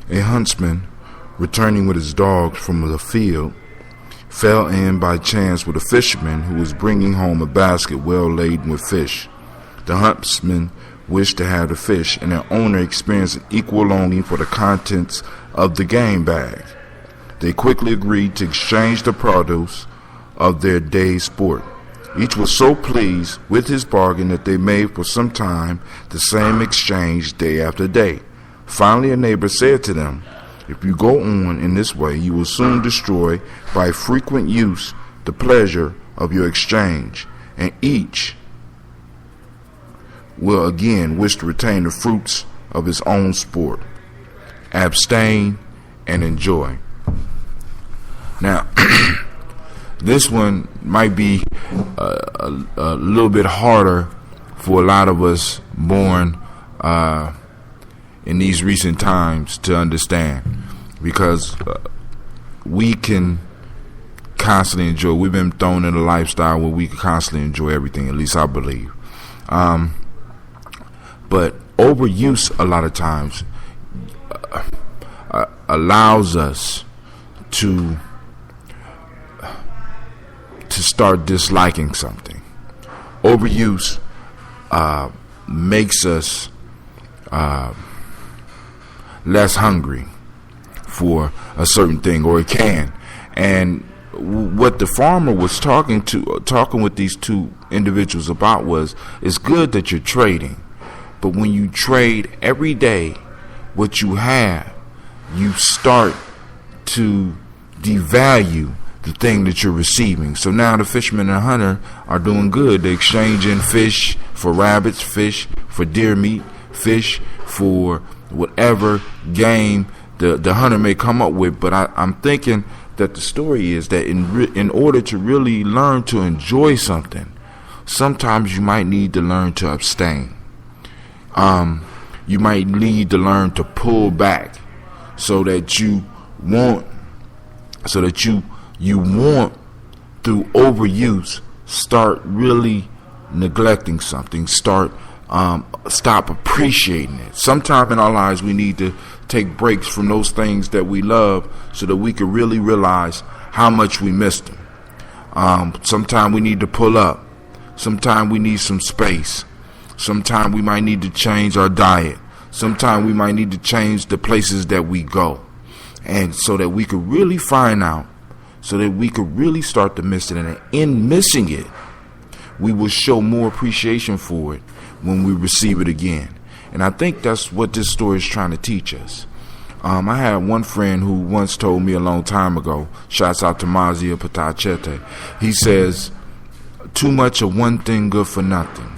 A huntsman, returning with his dogs from the field, fell in by chance with a fisherman who was bringing home a basket well laden with fish. The huntsman wished to have the fish, and their owner experienced an equal longing for the contents of the game bag. They quickly agreed to exchange the produce of their day's sport. Each was so pleased with his bargain that they made for some time the same exchange day after day. Finally, a neighbor said to them, "If you go on in this way, you will soon destroy by frequent use the pleasure of your exchange, and each will again wish to retain the fruits of his own sport. Abstain and enjoy." Now, this one might be a little bit harder for a lot of us born in these recent times to understand, because we can constantly enjoy. We've been thrown in a lifestyle where we can constantly enjoy everything, at least I believe. But overuse a lot of times allows us to start disliking something. Overuse makes us less hungry for a certain thing, or it can. And what the farmer was talking with these two individuals about was, it's good that you're trading, but when you trade every day what you have, you start to devalue the thing that you're receiving. So now the fisherman and hunter are doing good. They're exchanging fish for rabbits, fish for deer meat, fish for whatever game the hunter may come up with. But I'm thinking that the story is that in order to really learn to enjoy something, sometimes you might need to learn to abstain. You might need to learn to pull back so that you won't through overuse start really neglecting something, stop appreciating it. Sometime in our lives we need to take breaks from those things that we love so that we can really realize how much we missed them. Sometimes we need to pull up. Sometimes we need some space. Sometimes we might need to change our diet. Sometimes we might need to change the places that we go. And so that we could really find out, so that we could really start to miss it. And in missing it, we will show more appreciation for it when we receive it again. And I think that's what this story is trying to teach us. I had one friend who once told me a long time ago, shouts out to Mazia Patachete, he says, too much of one thing good for nothing.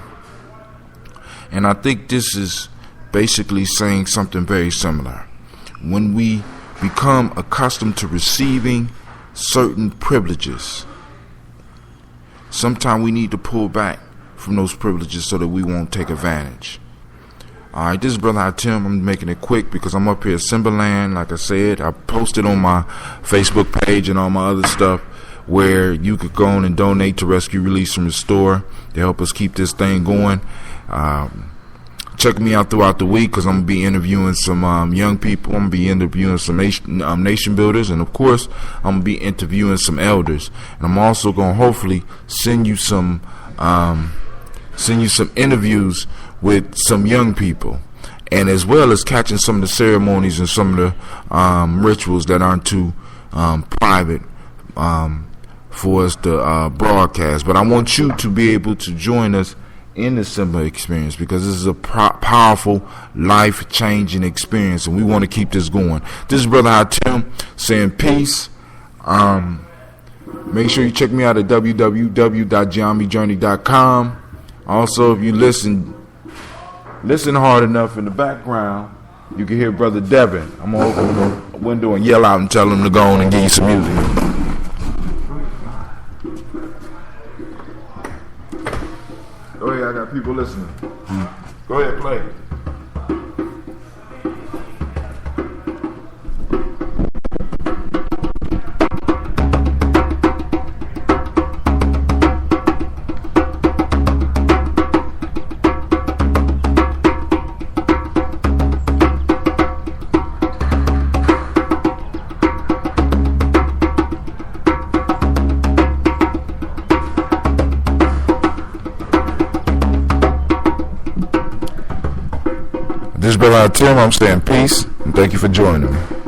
And I think this is basically saying something very similar. When we become accustomed to receiving certain privileges, sometimes we need to pull back from those privileges so that we won't take advantage. Alright, this is Brother Hatim. I'm making it quick because I'm up here at Simbaland. Like I said, I posted on my Facebook page and all my other stuff where you could go on and donate to Rescue, Release, and Restore to help us keep this thing going. Check me out throughout the week because I'm going to be interviewing some young people. I'm going to be interviewing some nation builders. And, of course, I'm going to be interviewing some elders. And I'm also going to hopefully send you some interviews with some young people. And as well as catching some of the ceremonies and some of the rituals that aren't too private for us to broadcast. But I want you to be able to join us in the Simba experience, because this is a powerful, life-changing experience, and we want to keep this going. This is Brother Hatim saying peace. Make sure you check me out at www.giamijourney.com. Also, if you listen hard enough in the background, you can hear Brother Devin. I'm going to open the window and yell out and tell him to go on and give you some music. Go ahead, I got people listening. Go ahead, play. This is Brother Tim. I'm saying peace, and thank you for joining me.